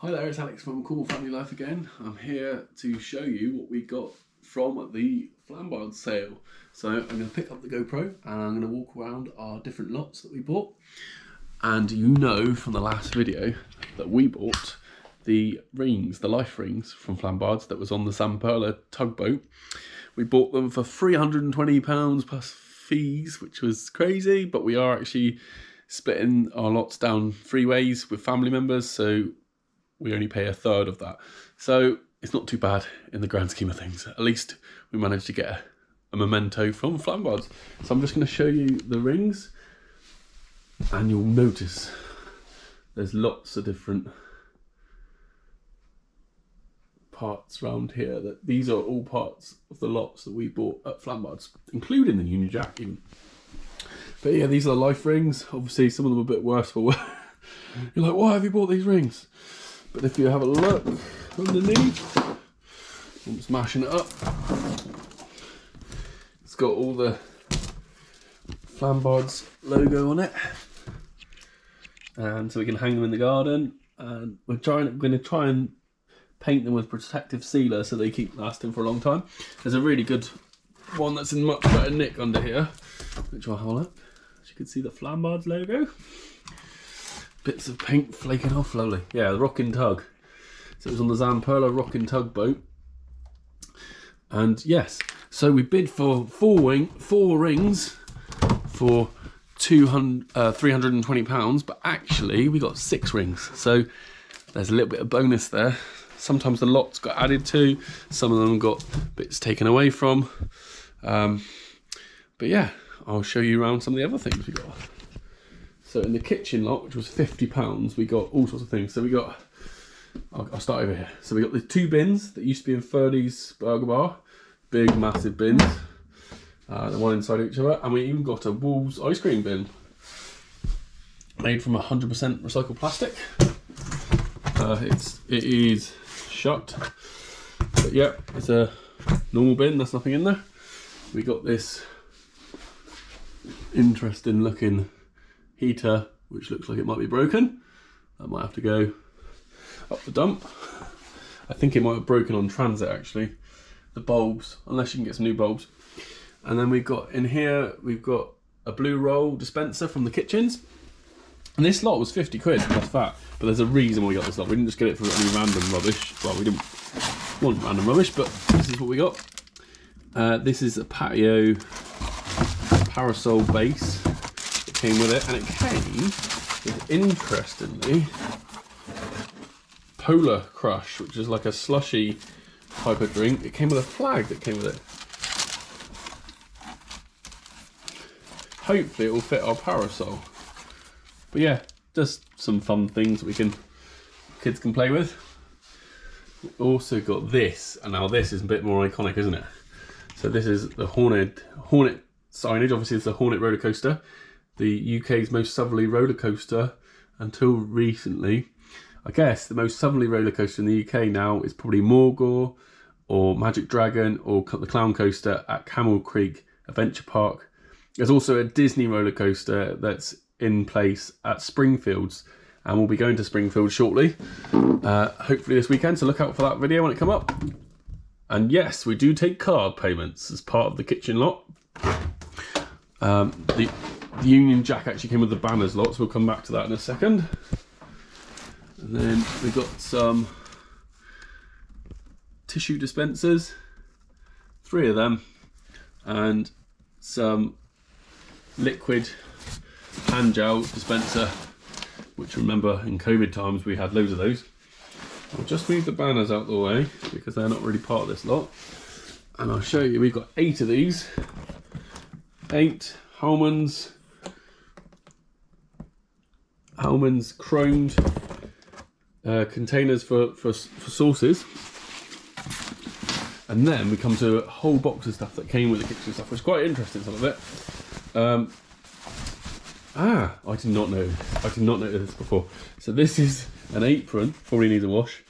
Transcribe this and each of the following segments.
Hi there, it's Alex from Cornwall Family Life again. I'm here to show you what we got from the Flambards sale. So I'm going to pick up the GoPro and I'm going to walk around our different lots that we bought. And you know from the last video that we bought the rings, the life rings from Flambards that was on the Zanola tugboat. We bought them for £320 plus fees, which was crazy, but we are actually splitting our lots down 3 ways with family members, so we only pay a third of that. So it's not too bad in the grand scheme of things. At least we managed to get a memento from Flambards. So I'm just going to show you the rings, and you'll notice there's lots of different parts around here. That these are all parts of the lots that we bought at Flambards, including the Union Jack even. But yeah, these are the life rings. Obviously some of them are a bit worse for wear. You're like, why have you bought these rings? But if you have a look underneath, I'm smashing it up. It's got all the Flambards logo on it, and so we can hang them in the garden. And we're going to try and paint them with protective sealer so they keep lasting for a long time. There's a really good one that's in much better nick under here, which I'll hold up. As you can see, the Flambards logo. Bits of paint flaking off, lovely. Yeah, the Rockin Tug. So it was on the Zanola Rockin Tugboat. And yes, so we bid for four rings for £320, but actually we got 6 rings. So there's a little bit of bonus there. Sometimes the lots got added to, some of them got bits taken away from. But yeah, I'll show you around some of the other things we got. So in the kitchen lot, which was £50, we got all sorts of things. So we got, I'll start over here. So we got the 2 bins that used to be in Furley's Burger Bar. Big, massive bins. The one inside each other. And we even got a Wolves ice cream bin. Made from 100% recycled plastic. It is shut. But yeah, it's a normal bin, there's nothing in there. We got this interesting looking heater, which looks like it might be broken. That might have to go up the dump. I think it might have broken on transit actually. The bulbs, unless you can get some new bulbs. And then we've got in here, we've got a blue roll dispenser from the kitchens. And this lot was 50 quid plus that, but there's a reason why we got this lot. We didn't just get it for any random rubbish. Well, we didn't want random rubbish, but this is what we got. This is a patio parasol base. Came with it, and it came with, interestingly, Polar Crush, which is like a slushy type of drink. It came with a flag that came with it. Hopefully it will fit our parasol. But yeah, just some fun things that kids can play with. We also got this, and now this is a bit more iconic, isn't it? So this is the Hornet Signage. Obviously it's the Hornet roller coaster. The UK's most southerly roller coaster until recently. I guess the most southerly roller coaster in the UK now is probably Morgor or Magic Dragon or the Clown Coaster at Camel Creek Adventure Park. There's also a Disney roller coaster that's in place at Springfields, and we'll be going to Springfield shortly, hopefully this weekend, so look out for that video when it comes up. And yes, we do take card payments as part of the kitchen lot. The Union Jack actually came with the banners lot, so we'll come back to that in a second. And then we've got some tissue dispensers, 3 of them, and some liquid hand gel dispenser, which remember in COVID times we had loads of those. I'll just move the banners out the way because they're not really part of this lot. And I'll show you, we've got 8 of these. 8 Hellmann's chromed containers for sauces. And then we come to a whole box of stuff that came with the kitchen stuff, which is quite interesting, some of it. I did not know this before. So this is an apron, probably needs a wash,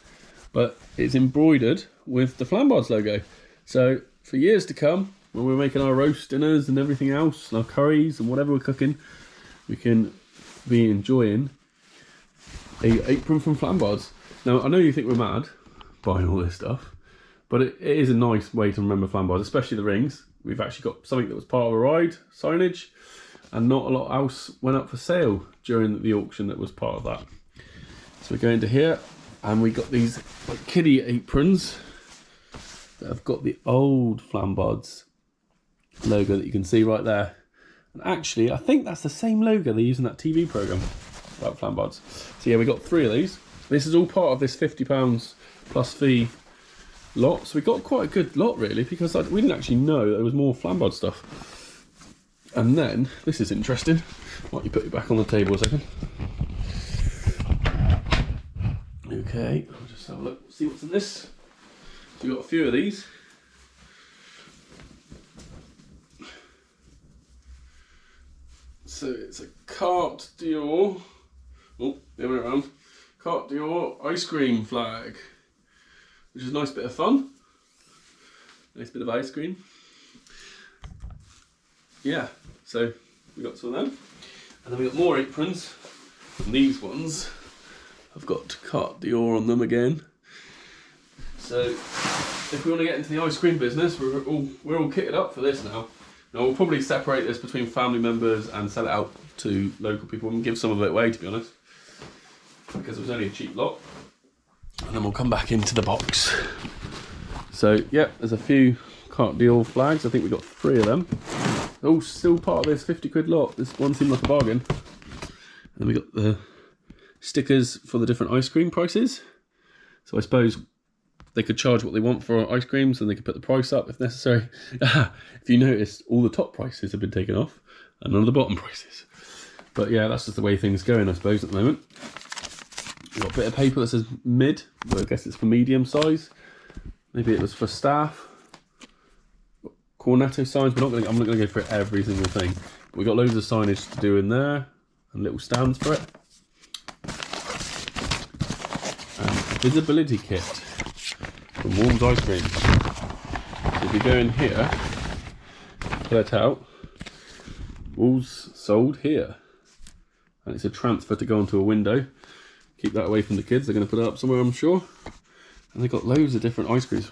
but it's embroidered with the Flambards logo. So for years to come, when we're making our roast dinners and everything else, and our curries and whatever we're cooking, we can be enjoying a apron from Flambards. Now, I know you think we're mad buying all this stuff, but it is a nice way to remember Flambards, especially the rings. We've actually got something that was part of a ride, signage, and not a lot else went up for sale during the auction that was part of that. So we go into here, and we got these like kiddie aprons that have got the old Flambards logo that you can see right there. And actually, I think that's the same logo they use in that TV programme about Flambards. So yeah, we got 3 of these. This is all part of this £50 plus fee lot. So we got quite a good lot really, because we didn't actually know there was more Flambard stuff. And then, this is interesting. Why don't you put it back on the table a second? Okay, I'll just have a look, see what's in this. So we've got a few of these. So it's a Carte d'Or, oh, the other way around, Carte d'Or ice cream flag, which is a nice bit of fun. Nice bit of ice cream. Yeah, so we got some of them. And then we got more aprons. And these ones have got Carte d'Or on them again. So if we want to get into the ice cream business, we're all kitted up for this now. Now we'll probably separate this between family members and sell it out to local people and give some of it away, to be honest, because it was only a cheap lot. And then we'll come back into the box. So yeah, there's a few Carte d'Or flags. I think we got 3 of them. They're all still part of this 50 quid lot. This one seemed like a bargain. And then we got the stickers for the different ice cream prices. So I suppose they could charge what they want for ice creams, and they could put the price up if necessary. If you notice, all the top prices have been taken off and none of the bottom prices. But yeah, that's just the way things are going, I suppose, at the moment. We've got a bit of paper that says mid, but I guess it's for medium size. Maybe it was for staff. Cornetto signs. I'm not going to go through every single thing. But we've got loads of signage to do in there and little stands for it. And a visibility kit from Warm's Ice Cream. So if you go in here, pull it out, Walls sold here. And it's a transfer to go onto a window. Keep that away from the kids, they're going to put it up somewhere, I'm sure. And they've got loads of different ice creams.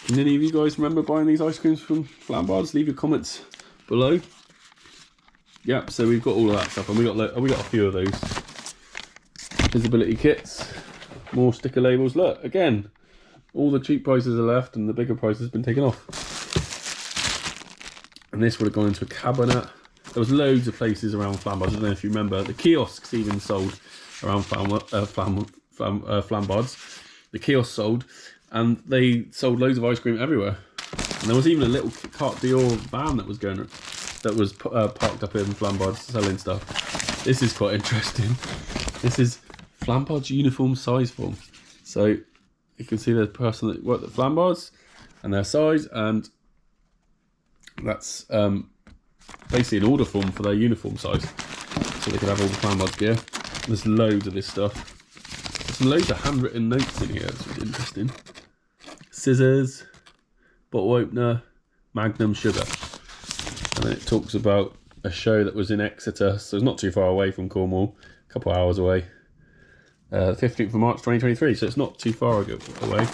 Can any of you guys remember buying these ice creams from Flambards? Leave your comments below. Yep, so we've got all of that stuff, and we got a few of those. Visibility kits. More sticker labels. Look, again, all the cheap prices are left and the bigger prices have been taken off. And this would have gone into a cabinet. There was loads of places around Flambards. I don't know if you remember. The kiosks even sold around Flambards. The kiosks sold, and they sold loads of ice cream everywhere. And there was even a little Carte d'Or van that was parked up in Flambards selling stuff. This is quite interesting. This is Flambards uniform size form. So you can see the person that worked at Flambards and their size, and that's basically an order form for their uniform size, so they could have all the Flambards gear. There's loads of this stuff. There's some loads of handwritten notes in here. That's really interesting. Scissors, bottle opener, Magnum sugar, and then it talks about a show that was in Exeter, so it's not too far away from Cornwall, a couple of hours away. 15th of March 2023, so it's not too far away.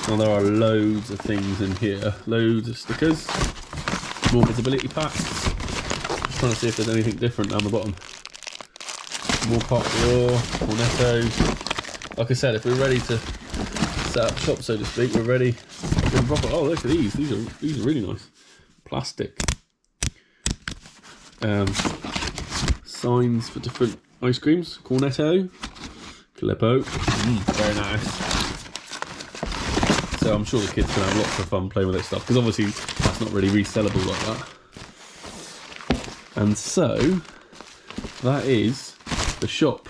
Now there are loads of things in here, loads of stickers, more visibility packs. Just trying to see if there's anything different down the bottom. More Carte d'Or, Cornetto. Like I said, if we're ready to set up shop, so to speak, we're ready. Oh, look at these. These are really nice. Plastic. Signs for different ice creams. Cornetto, Calippo. Very nice. So I'm sure the kids can have lots of fun playing with this stuff, because obviously that's not really resellable like that. And so that is the shop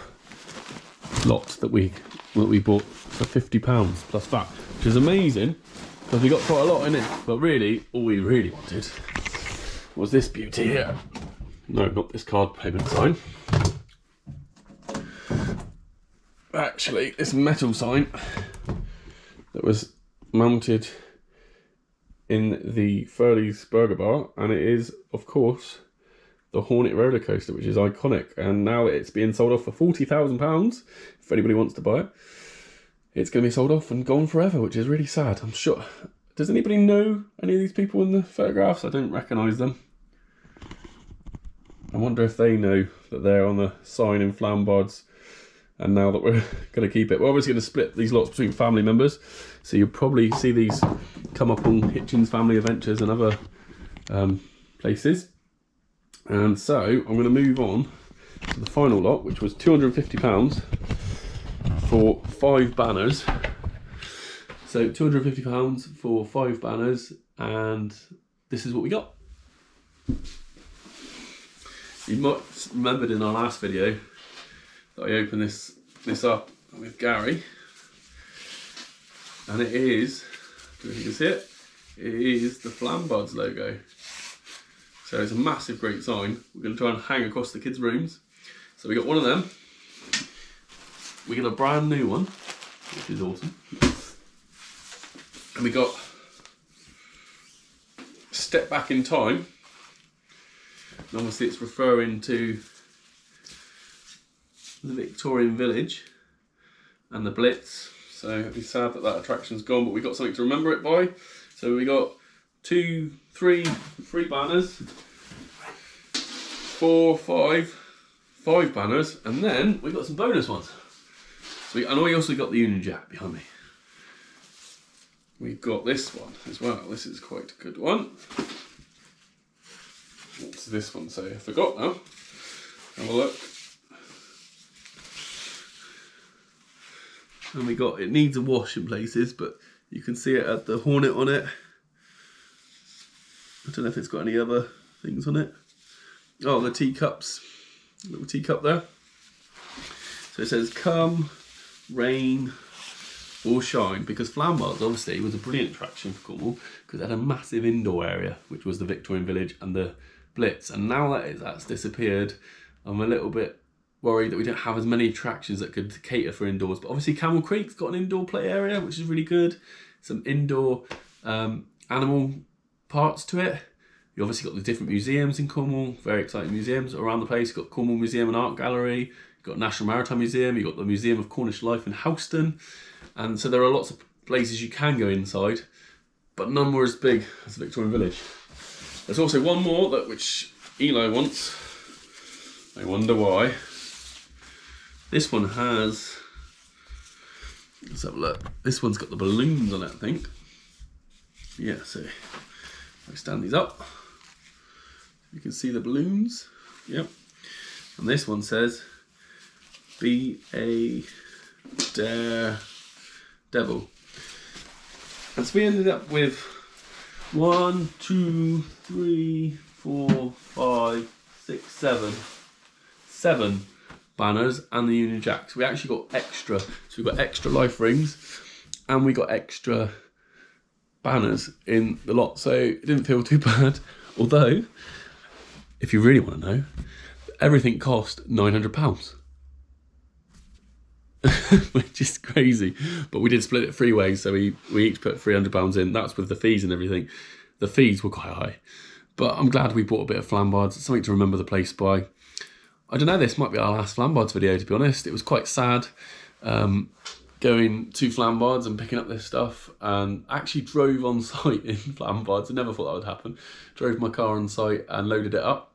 lot that we bought for £50 plus VAT, which is amazing because we got quite a lot in it. But really, all we really wanted was this beauty here. No, not this card payment sign. Actually, this metal sign that was mounted in the Furley's Burger Bar, and it is, of course, the Hornet roller coaster, which is iconic, and now it's being sold off for £40,000. If anybody wants to buy it, it's going to be sold off and gone forever, which is really sad. I'm sure. Does anybody know any of these people in the photographs? I don't recognise them. I wonder if they know that they're on the sign in Flambards, and now that we're going to keep it. We're obviously going to split these lots between family members, so you'll probably see these come up on Hitchens Family Adventures and other places. And so I'm going to move on to the final lot, which was £250 for 5 banners. So £250 for 5 banners, and this is what we got. You might have remembered in our last video that I opened this up with Gary, and it is, I don't know if you can see it, it is the Flambards logo. So it's a massive, great sign. We're going to try and hang across the kids' rooms. So we got one of them. We got a brand new one, which is awesome. And we got Step Back in Time. And obviously it's referring to the Victorian Village and the Blitz. So it'd be sad that that attraction's gone, but we got something to remember it by. So we got 3 banners, 4, 5 banners, and then we got some bonus ones. So and we also got the Union Jack behind me. We've got this one as well. This is quite a good one. What's this one say? I forgot now. Have a look. And we got, it needs a wash in places, but you can see it had the Hornet on it. I don't know if it's got any other things on it. Oh, the teacups. Little teacup there. So it says, come, rain, or shine, because Flambards obviously was a brilliant attraction for Cornwall because it had a massive indoor area, which was the Victorian Village and the Blitz. And now that's disappeared, I'm a little bit worried that we don't have as many attractions that could cater for indoors. But obviously Camel Creek's got an indoor play area, which is really good. Some indoor animal parts to it. You obviously got the different museums in Cornwall, very exciting museums around the place. You've got Cornwall Museum and Art Gallery, you've got National Maritime Museum, you've got the Museum of Cornish Life in Houston. And so there are lots of places you can go inside, but none were as big as the Victorian Village. There's also one more which Eli wants. I wonder why. This one has, let's have a look. This one's got the balloons on it, I think. Yeah, so if I stand these up, you can see the balloons. Yep. And this one says, be a Daredevil. And so we ended up with 1, 2, 3, 4, 5, 6, 7 banners and the Union Jacks. We actually got extra. So we got extra life rings and we got extra banners in the lot. So it didn't feel too bad. Although, if you really want to know, everything cost £900. Which is crazy. But we did split it 3 ways. So we each put £300 in. That's with the fees and everything. The fees were quite high. But I'm glad we bought a bit of Flambards. Something to remember the place by. I don't know, this might be our last Flambards video, to be honest. It was quite sad going to Flambards and picking up this stuff, and actually drove on site in Flambards. I never thought that would happen. Drove my car on site and loaded it up.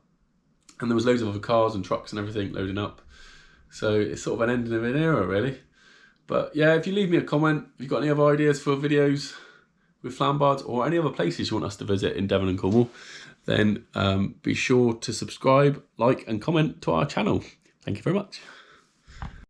And there was loads of other cars and trucks and everything loading up. So it's sort of an ending of an era, really. But yeah, if you leave me a comment, if you've got any other ideas for videos with Flambards or any other places you want us to visit in Devon and Cornwall, then be sure to subscribe, like and comment to our channel. Thank you very much.